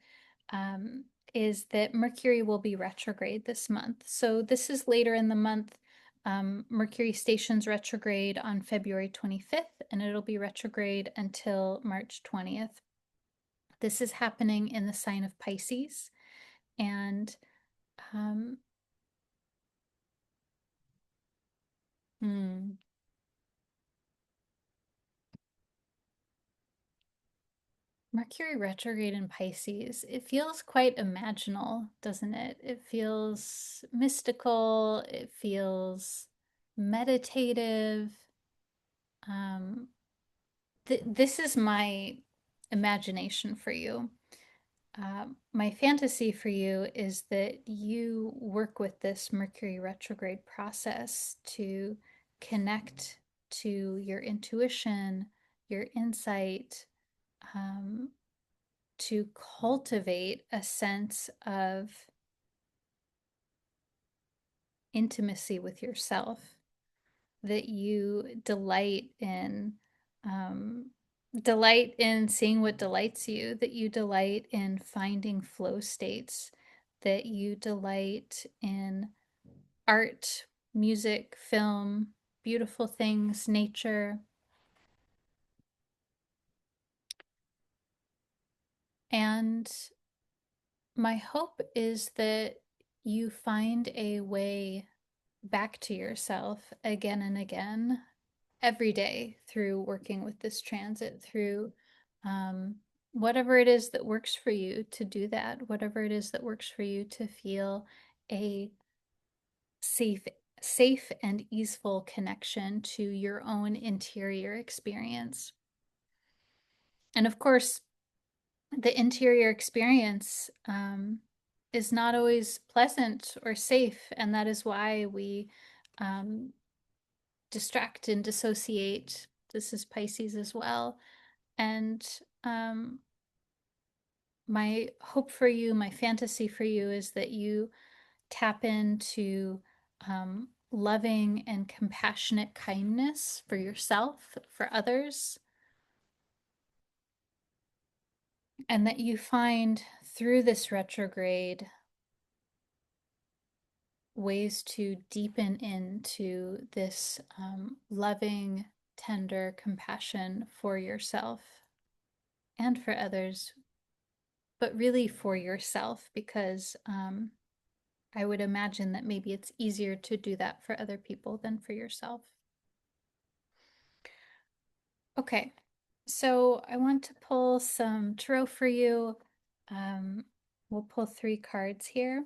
um, is that Mercury will be retrograde this month. So this is later in the month. Mercury stations retrograde on February 25th, and it'll be retrograde until March 20th. This is happening in the sign of Pisces, and um, hmm, Mercury retrograde in Pisces, it feels quite imaginal, doesn't it? It feels mystical, it feels meditative. Um, this is my imagination for you. My fantasy for you is that you work with this Mercury retrograde process to connect to your intuition, your insight, um, to cultivate a sense of intimacy with yourself, that you um, delight in seeing what delights you, that you delight in finding flow states, that you delight in art, music, film, beautiful things, nature. And my hope is that you find a way back to yourself again and again every day through working with this transit, through um, whatever it is that works for you to do that, whatever it is that works for you to feel a safe safe and easeful connection to your own interior experience. And of course, the interior experience is not always pleasant or safe, and that is why we um, distract and dissociate. This is Pisces as well. And um, my hope for you, my fantasy for you is that you tap into loving and compassionate kindness for yourself, for others, and that you find through this retrograde ways to deepen into this loving, tender compassion for yourself and for others, but really for yourself, because I would imagine that maybe it's easier to do that for other people than for yourself. Okay, so I want to pull some tarot for you. Um, we'll pull 3 cards here.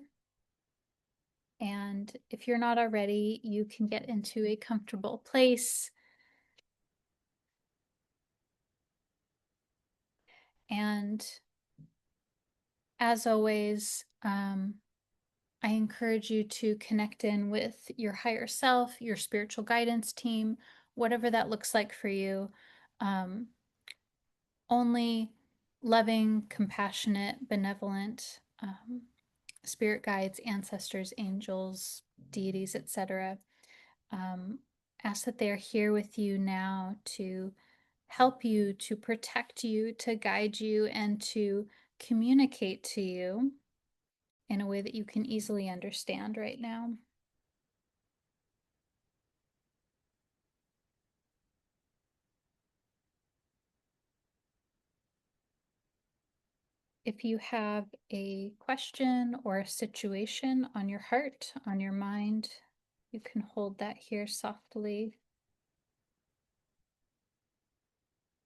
And if you're not already, you can get into a comfortable place. And as always, I encourage you to connect in with your higher self, your spiritual guidance team, whatever that looks like for you. Um, only loving, compassionate, benevolent spirit guides, ancestors, angels, deities, etc. Um, ask that they are here with you now to help you, to protect you, to guide you, and to communicate to you in a way that you can easily understand right now. If you have a question or a situation on your heart, on your mind, you can hold that here softly.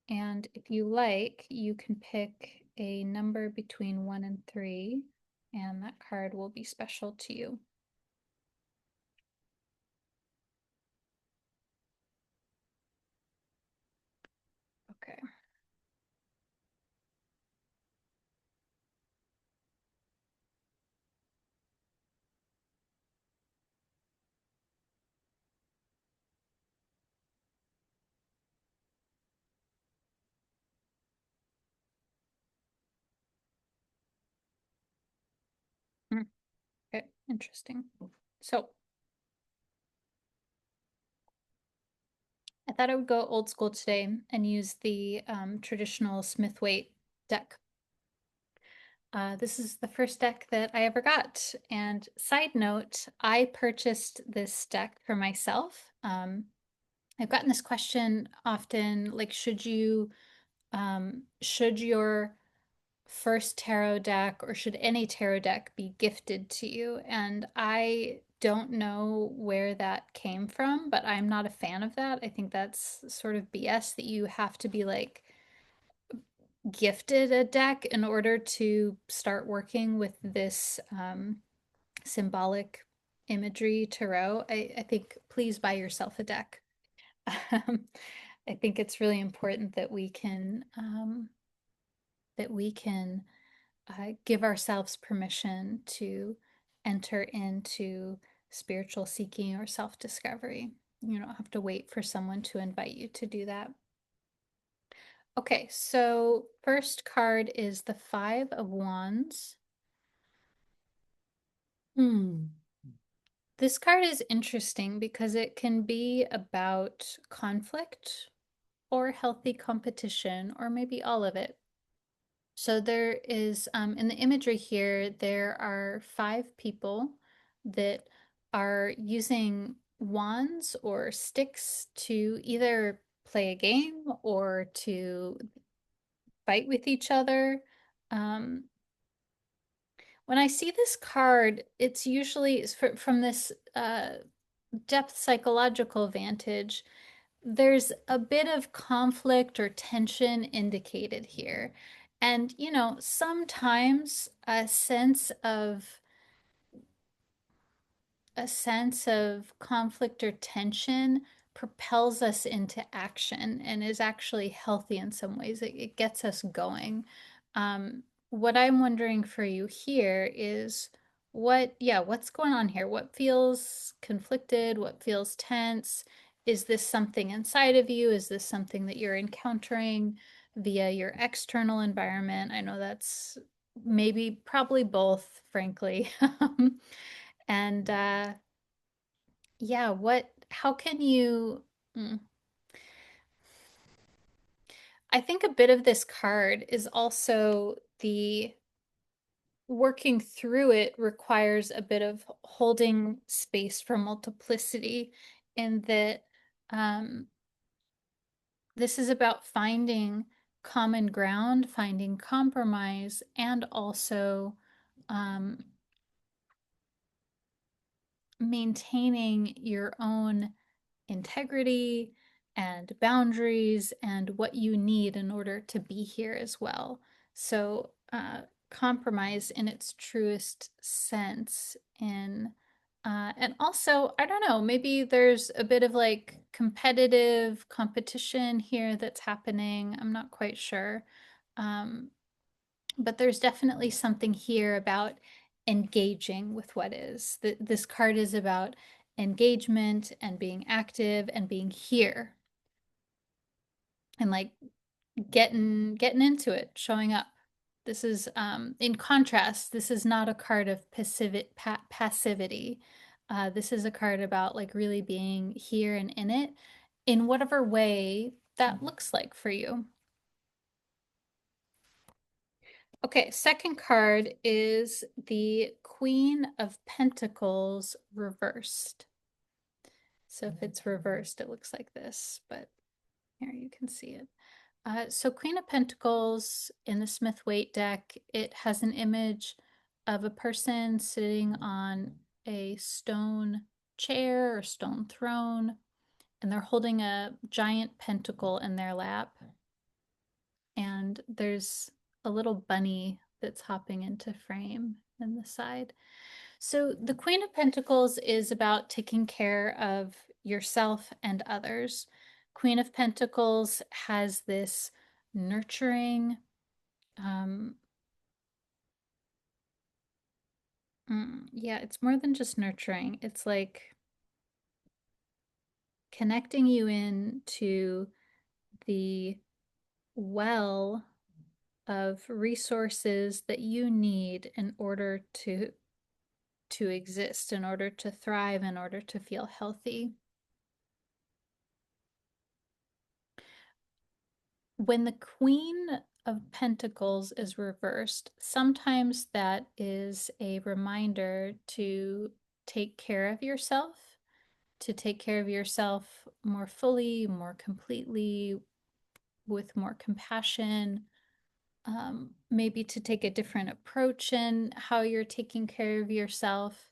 And if you like, you can pick a number between 1 and 3, and that card will be special to you. Okay. Okay, interesting. So I thought I would go old school today and use the traditional Smith-Waite deck. This is the first deck that I ever got. And side note, I purchased this deck for myself. I've gotten this question often, like, should your first tarot deck or should any tarot deck be gifted to you? And I don't know where that came from, but I'm not a fan of that. I think that's sort of BS that you have to be like gifted a deck in order to start working with this symbolic imagery tarot. I think please buy yourself a deck. Um, I think it's really important that we can give ourselves permission to enter into spiritual seeking or self-discovery. You don't have to wait for someone to invite you to do that. Okay, so first card is the Five of Wands. Hmm. This card is interesting because it can be about conflict or healthy competition, or maybe all of it. So there is, in the imagery here, there are five people that are using wands or sticks to either play a game or to fight with each other. Um, when I see this card, it's usually from this depth psychological vantage. There's a bit of conflict or tension indicated here. And, sometimes a sense of conflict or tension propels us into action and is actually healthy in some ways. It gets us going. What I'm wondering for you here is what's going on here? What feels conflicted? What feels tense? Is this something inside of you? Is this something that you're encountering via your external environment? I know that's probably both, frankly. And how can you? mm, I think a bit of this card is also the working through it requires a bit of holding space for multiplicity, in that um, this is about finding common ground, finding compromise, and also um, maintaining your own integrity and boundaries and what you need in order to be here as well. So, compromise in its truest sense. And also, I don't know, maybe there's a bit of like competitive competition here that's happening. I'm not quite sure. Um, but there's definitely something here about engaging with what is. This card is about engagement and being active and being here and like getting into it, showing up. This is in contrast, this is not a card of passivity. This is a card about like really being here and in it in whatever way that looks like for you. Okay, second card is the Queen of Pentacles reversed. So if it's reversed, it looks like this, but here you can see it. So Queen of Pentacles in the Smith-Waite deck, it has an image of a person sitting on a stone chair or stone throne, and they're holding a giant pentacle in their lap. And there's a little bunny that's hopping into frame in the side. So the Queen of Pentacles is about taking care of yourself and others. Queen of Pentacles has this nurturing, um, yeah, it's more than just nurturing. It's like connecting you in to the well of resources that you need in order to to exist, in order to thrive, in order to feel healthy. When the Queen of Pentacles is reversed, sometimes that is a reminder to take care of yourself, to take care of yourself more fully, more completely, with more compassion, maybe to take a different approach in how you're taking care of yourself.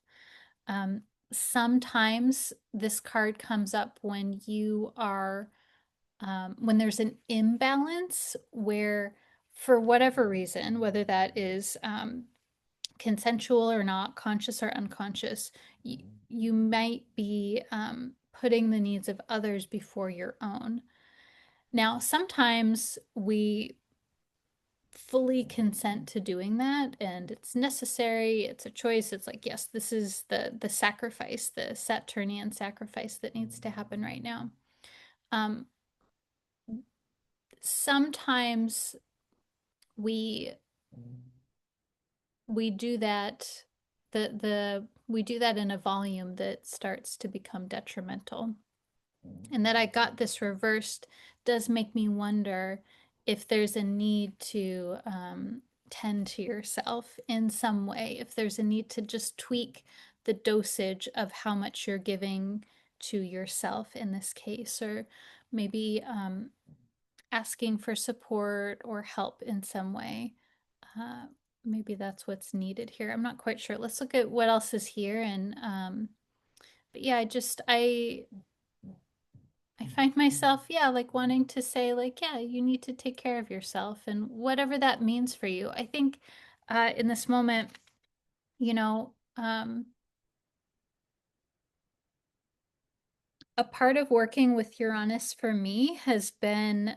Um, Sometimes this card comes up when you are, when there's an imbalance where, for whatever reason, whether that is consensual or not, conscious or unconscious, you might be putting the needs of others before your own. Now, sometimes we fully consent to doing that, and it's necessary, it's a choice, it's like, yes, this is the sacrifice, the Saturnian sacrifice that needs to happen right now. um Sometimes we we do that, we do that in a volume that starts to become detrimental. And that I got this reversed does make me wonder if there's a need to tend to yourself in some way, if there's a need to just tweak the dosage of how much you're giving to yourself in this case, or maybe asking for support or help in some way. Uh, Maybe that's what's needed here. I'm not quite sure. Let's look at what else is here. And but yeah, I find myself, yeah, like wanting to say, like, yeah, you need to take care of yourself, and whatever that means for you. I think in this moment, you know, a part of working with Uranus for me has been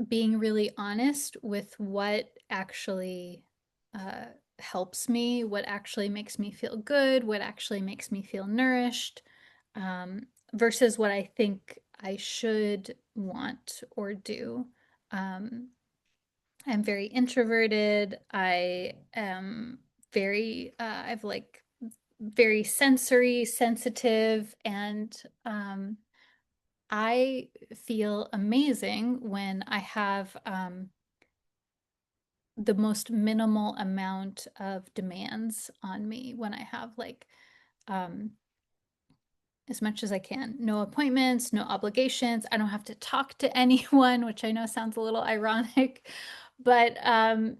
being really honest with what actually uh, helps me, what actually makes me feel good, what actually makes me feel nourished, versus what I think I should want or do. Um, I'm very introverted. I am I've like very sensory sensitive, and I feel amazing when I have the most minimal amount of demands on me, when I have like um, as much as I can. No appointments, no obligations. I don't have to talk to anyone, which I know sounds a little ironic. But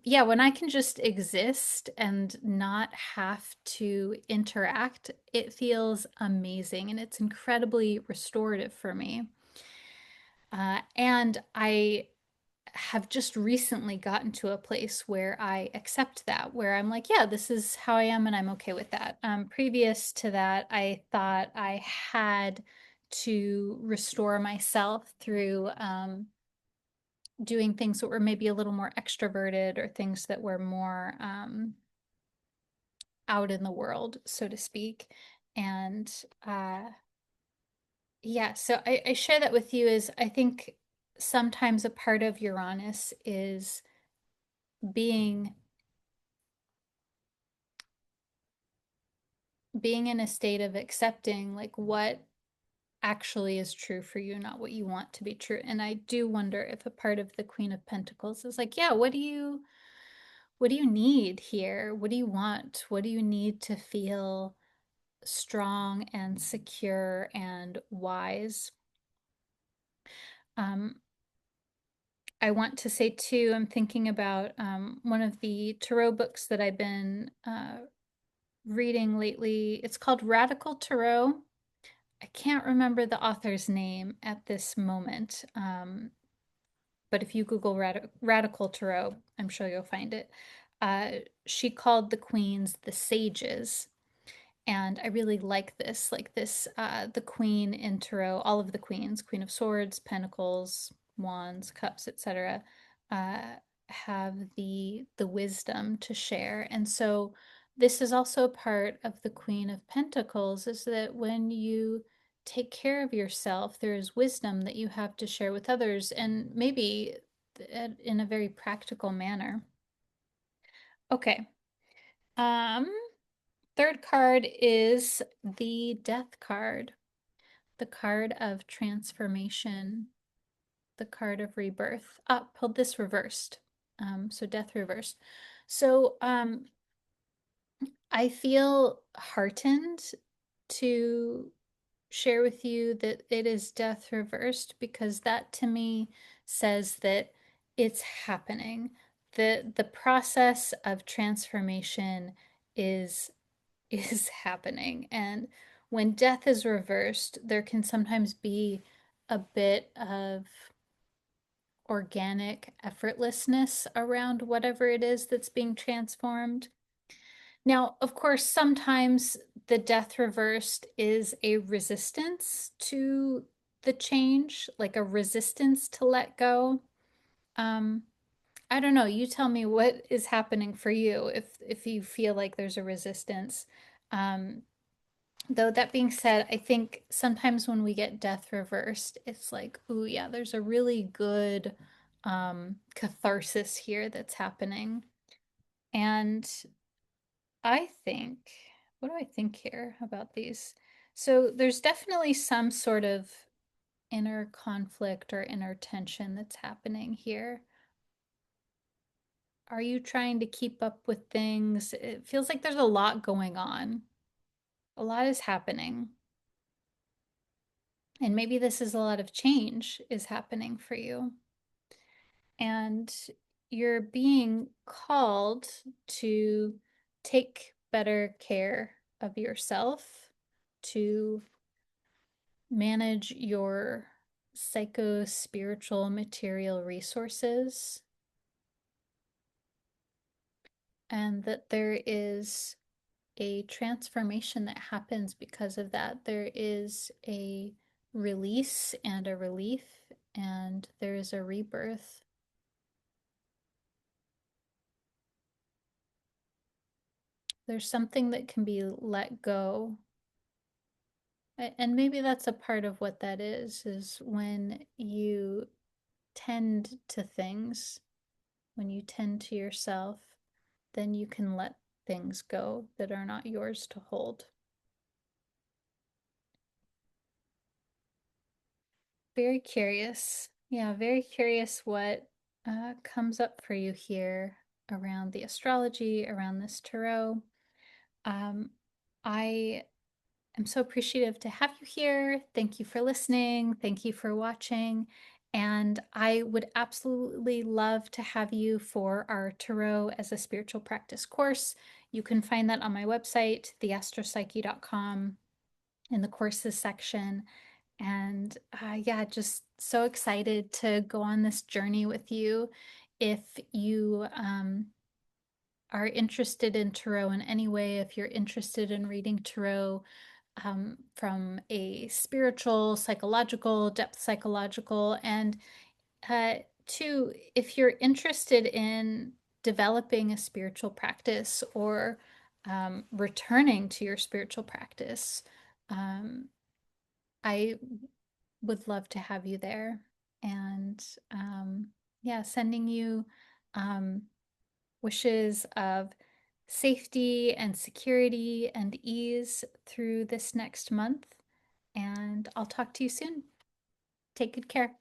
yeah, when I can just exist and not have to interact, it feels amazing, and it's incredibly restorative for me. And I have just recently gotten to a place where I accept that, where I'm like, yeah, this is how I am, and I'm okay with that. Previous to that, I thought I had to restore myself through doing things that were maybe a little more extroverted, or things that were more out in the world, so to speak. And uh, yeah, so I share that with you, is I think sometimes a part of Uranus is being being in a state of accepting like what actually is true for you, not what you want to be true. And I do wonder if a part of the Queen of Pentacles is like, yeah, what do you need here? What do you want? What do you need to feel strong and secure and wise? Um, I want to say too, I'm thinking about one of the tarot books that I've been reading lately. It's called Radical Tarot. I can't remember the author's name at this moment, but if you Google Radical Tarot, I'm sure you'll find it. Uh, she called the queens the sages, and I really like this, the queen in tarot, all of the queens, Queen of Swords, Pentacles, Wands, Cups, etc., uh, have the wisdom to share. And so this is also part of the Queen of Pentacles, is that when you take care of yourself, there is wisdom that you have to share with others, and maybe in a very practical manner. Okay. Um, Third card is the Death card, the card of transformation, the card of rebirth. Ah, pulled this reversed. So death reversed. So I feel heartened to share with you that it is death reversed because that to me says that it's happening. The process of transformation is is happening. And when death is reversed, there can sometimes be a bit of organic effortlessness around whatever it is that's being transformed. Now, of course, sometimes the death reversed is a resistance to the change, like a resistance to let go. Um, I don't know. You tell me what is happening for you if you feel like there's a resistance. Um, though that being said, I think sometimes when we get death reversed, it's like, ooh, yeah, there's a really good catharsis here that's happening. And I think, what do I think here about these? So there's definitely some sort of inner conflict or inner tension that's happening here. Are you trying to keep up with things? It feels like there's a lot going on. A lot is happening. And maybe this is a lot of change is happening for you. And you're being called to take better care of yourself, to manage your psycho spiritual material resources, and that there is a transformation that happens because of that. There is a release and a relief, and there is a rebirth. There's something that can be let go. And maybe that's a part of what that is when you tend to things, when you tend to yourself, then you can let things go that are not yours to hold. Very curious. Yeah, very curious what comes up for you here around the astrology, around this tarot. Um, I am so appreciative to have you here. Thank you for listening. Thank you for watching. And I would absolutely love to have you for our Tarot as a Spiritual Practice course. You can find that on my website, theastropsyche.com, in the courses section. And yeah, just so excited to go on this journey with you. If you are interested in tarot in any way, if you're interested in reading tarot from a spiritual, psychological, depth psychological, and uh, two, if you're interested in developing a spiritual practice or returning to your spiritual practice, um, I would love to have you there. And yeah, sending you um, wishes of safety and security and ease through this next month. And I'll talk to you soon. Take good care.